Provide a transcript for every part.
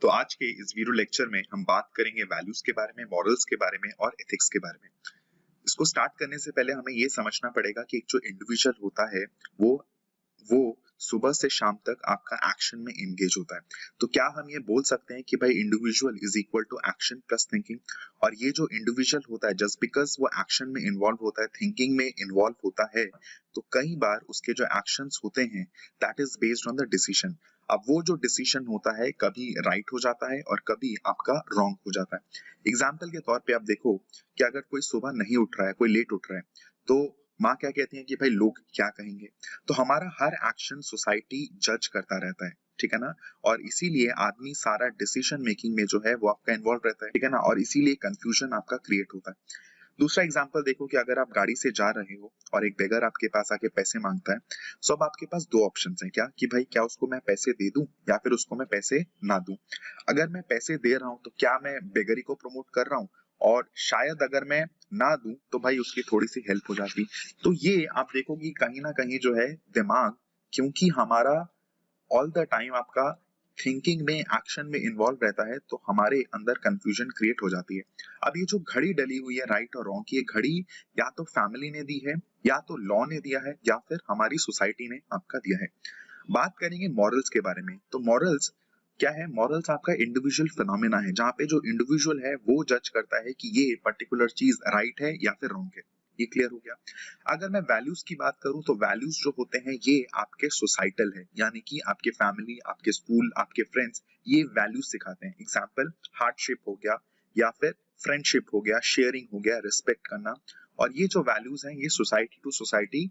तो आज के इस वीडियो लेक्चर में हम बात करेंगे वैल्यूज के बारे में, मॉरल्स के बारे में और एथिक्स के बारे में। इसको स्टार्ट करने से पहले हमें ये समझना पड़ेगा कि एक जो इंडिविजुअल होता है वो सुबह से शाम तक आपका एक्शन में एंगेज होता है। तो क्या हम ये बोल सकते हैं कि भाई individual is equal to action plus thinking? और ये जो इंडिविजुअल होता है जस्ट बिकॉज वो एक्शन में इन्वॉल्व होता है, थिंकिंग में इन्वॉल्व होता है, तो कई बार उसके जो एक्शंस होते हैं that is based on the decision. अब वो जो डिसीजन होता है कभी राइट हो जाता है और कभी आपका रॉन्ग हो जाता है। एग्जाम्पल के तौर पे आप देखो कि अगर कोई सुबह नहीं उठ रहा है, कोई लेट उठ रहा है, तो माँ क्या कहती है कि भाई लोग क्या कहेंगे। तो हमारा हर एक्शन सोसाइटी जज करता रहता है, ठीक है ना। और इसीलिए आदमी सारा डिसीजन मेकिंग में जो है वो आपका इन्वॉल्व रहता है, ठीक है ना। और इसीलिए कंफ्यूजन आपका क्रिएट होता है। दूसरा एग्जांपल देखो कि अगर आप गाड़ी से जा रहे हो और एक बेगर आपके पास आके पैसे मांगता है, सो अब आपके पास दो ऑप्शंस हैं, क्या कि भाई क्या उसको मैं पैसे दे दूं या फिर उसको मैं पैसे ना दूं। अगर मैं पैसे दे रहा हूं तो क्या मैं बेगरी को प्रमोट कर रहा हूं? और शायद अगर मैं ना दूं तो भाई उसकी थोड़ी सी हेल्प हो जाती। तो ये आप देखोगे कहीं ना कहीं जो है दिमाग, क्योंकि हमारा ऑल द टाइम आपका थिंकिंग में, एक्शन में इन्वॉल्व रहता है, तो हमारे अंदर कंफ्यूजन क्रिएट हो जाती है। अब ये जो घड़ी डली हुई है राइट और रॉन्ग की, ये घड़ी या तो फैमिली ने दी है, या तो लॉ ने दिया है, या फिर हमारी सोसाइटी ने आपका दिया है। बात करेंगे मॉरल्स के बारे में। तो मॉरल्स क्या है? मॉरल्स आपका इंडिविजुअल फिनोमेना है, जहां पे जो इंडिविजुअल है वो जज करता है कि ये पर्टिकुलर चीज राइट है या फिर रॉन्ग है। ये क्लियर हो गया। अगर मैं वैल्यूज की बात करूं तो वैल्यूज जो होते हैं ये आपके सोसाइटल है, यानी कि आपके फैमिली, आपके स्कूल, आपके फ्रेंड्स ये वैल्यूज सिखाते हैं। एग्जाम्पल हार्डशिप हो गया, या फिर फ्रेंडशिप हो गया, शेयरिंग हो गया, रिस्पेक्ट करना। और ये जो वैल्यूज हैं ये सोसाइटी टू सोसाइटी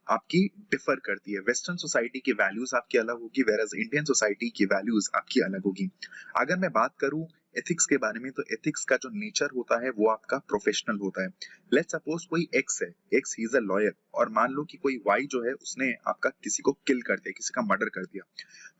आपकी डिफर करती है। वेस्टर्न सोसाइटी की वैल्यूज आपकी अलग होगी, वेरएज इंडियन सोसाइटी की वैल्यूज आपकी अलग होगी। अगर मैं बात करूं एथिक्स के बारे में, तो एथिक्स का जो नेचर होता है वो आपका प्रोफेशनल होता है। लेट्स सपोज कोई एक्स है, x he is a lawyer, और मान लो कि कोई वाई जो है उसने आपका किसी को किल कर दिया, किसी का मर्डर कर दिया।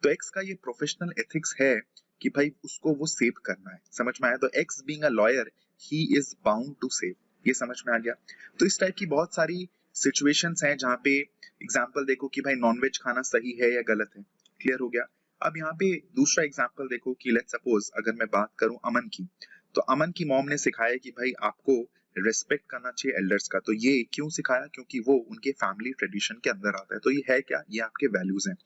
तो एक्स का ये प्रोफेशनल एथिक्स है कि भाई उसको वो सेव करना है। समझ में आया? तो X being a lawyer he is bound to save. ये समझ में आ गया। तो इस टाइप की बहुत सारी सिचुएशंस हैं जहाँ पे एग्जाम्पल देखो कि भाई नॉनवेज खाना सही है या गलत है। क्लियर हो गया। अब यहाँ पे दूसरा एग्जाम्पल देखो कि लेट्स सपोज अगर मैं बात करूं अमन की, तो अमन की मॉम ने सिखाया कि भाई आपको रिस्पेक्ट करना चाहिए एल्डर्स का। तो ये क्यों सिखाया? क्योंकि वो उनके फैमिली ट्रेडिशन के अंदर आता है। तो ये है क्या? ये आपके वैल्यूज हैं।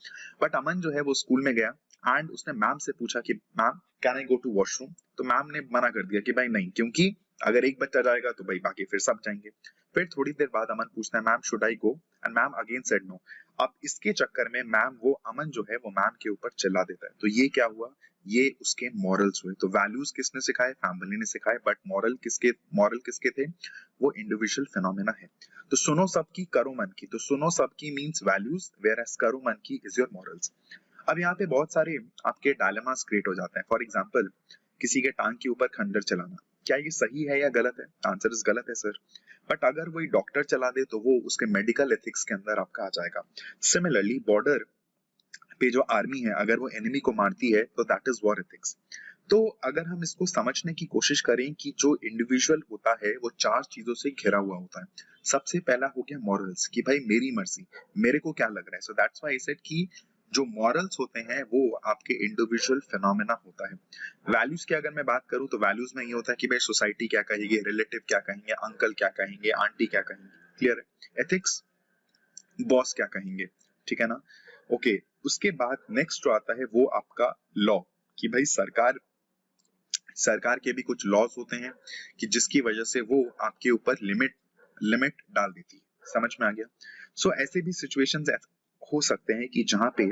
बट अमन जो है वो स्कूल में गया एंड उसने मैम से पूछा कि ma'am can I go to washroom? तो मैम ने मना कर दिया कि भाई नहीं, क्योंकि अगर एक बच्चा जाएगा तो भाई बाकी फिर सब जाएंगे। फिर थोड़ी देर बाद अमन पूछता है ma'am should I go, and ma'am again said no. अब इसके चक्कर में मैम वो अमन जो है वो मैम के ऊपर चिल्ला देता है। तो ये क्या हुआ? ये उसके मॉरल्स हुए। तो वैल्यूज किसने सिखाए? फैमिली ने सिखाए। बट मॉरल किसके थे? वो इंडिविजुअल फिनोमेना है। तो सुनो सबकी करो मन की। तो सुनो सबकी मींस वैल्यूज, वेयर एज करो मन की इज योर मॉरल्स। अब यहाँ पे बहुत सारे आपके डायलेमास क्रिएट हो जाते हैं। फॉर एग्जाम्पल किसी के टांग के ऊपर खंडर चलाना, क्या ये सही है या गलत है? आंसर इज गलत है सर। बट अगर वही डॉक्टर चला दे तो वो उसके मेडिकल एथिक्स के अंदर आपका आ जाएगा। सिमिलरली बॉर्डर पे जो आर्मी है अगर वो एनिमी को मारती है तो दैट इज वॉर एथिक्स। तो अगर हम इसको समझने की कोशिश करें कि जो इंडिविजुअल होता है वो चार चीजों से घिरा हुआ होता है। सबसे पहला हो गया मॉरल्स, कि भाई मेरी मर्जी, मेरे को क्या लग रहा है। So that's why I said कि जो मॉरल्स होते हैं वो आपके इंडिविजुअल फिनोमेना होता है। वैल्यूज की अगर मैं बात करूं तो वैल्यूज में ये होता है कि भाई सोसाइटी क्या कहेगी, रिलेटिव क्या कहेंगे, अंकल क्या कहेंगे, आंटी क्या कहेंगे। क्लियर है? एथिक्स बॉस क्या कहेंगे, ठीक है ना। ओके, उसके बाद नेक्स्ट जो आता है वो आपका लॉ, कि भाई सरकार के भी कुछ लॉज होते हैं कि जिसकी वजह से वो आपके ऊपर लिमिट डाल देती है। समझ में आ गया? सो ऐसे भी सिचुएशंस हो सकते हैं कि जहां पे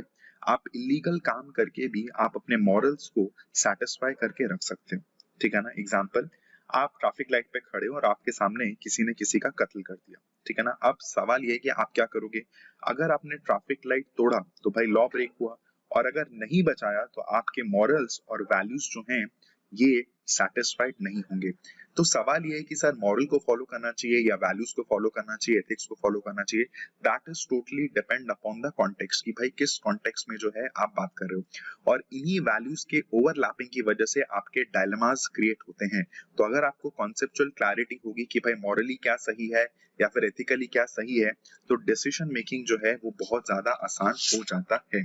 आप इलीगल काम करके भी आप अपने मॉरल्स को सेटिस्फाई करके रख सकते हो, ठीक है ना। एग्जाम्पल, आप ट्रैफिक लाइट पे खड़े हो और आपके सामने किसी ने किसी का कत्ल कर दिया, ठीक है ना। अब सवाल ये है कि आप क्या करोगे? अगर आपने ट्रैफिक लाइट तोड़ा तो भाई लॉ ब्रेक हुआ, और अगर नहीं बचाया तो आपके मॉरल्स और वैल्यूज जो हैं ये सेटिस्फाइड नहीं होंगे। तो सवाल ये है कि सर मॉरल को फॉलो करना चाहिए या वैल्यूज को फॉलो करना चाहिए, एथिक्स को फॉलो करना चाहिए। That is totally depend upon the context, कि भाई किस कॉन्टेक्स्ट में जो है आप बात कर रहे हो। और इन्हीं वैल्यूज के ओवरलैपिंग की वजह से आपके डायलेमास क्रिएट होते हैं। तो अगर आपको कॉन्सेप्चुअल क्लैरिटी होगी कि भाई मॉरली क्या सही है या फिर एथिकली क्या सही है, तो डिसीजन मेकिंग जो है वो बहुत ज्यादा आसान हो जाता है।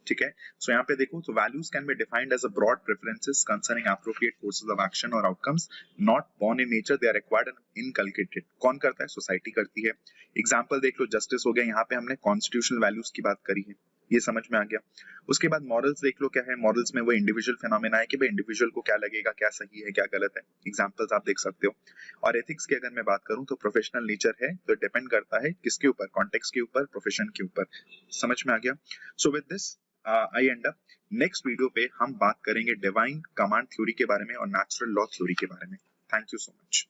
ठीक है। सो यहाँ पे देखो, तो values can be defined as a broad preferences concerning appropriate courses of action और outcomes not born in nature, they are acquired and inculcated. कौन करता है? सोसाइटी करती है। एग्जांपल देख लो, जस्टिस हो गया, यहाँ पे हमने कॉन्स्टिट्यूशनल वैल्यूज की बात करी है, ये समझ में आ गया। उसके बाद मॉरल्स देख लो, क्या है मॉरल्स में? वो इंडिविजुअल फिनोमेना है कि भाई इंडिविजुअल को क्या लगेगा, क्या सही है क्या गलत है। एग्जांपल्स आप देख सकते हो। और एथिक्स की अगर मैं बात करूं तो प्रोफेशनल नेचर है, तो डिपेंड करता है किसके ऊपर? कॉन्टेक्स्ट के ऊपर, प्रोफेशन के ऊपर। समझ में आ गया? So with this I and up. Next video पे हम बात करेंगे डिवाइन कमांड थ्योरी के बारे में और नेचुरल लॉ थ्योरी के बारे में। Thank you so much.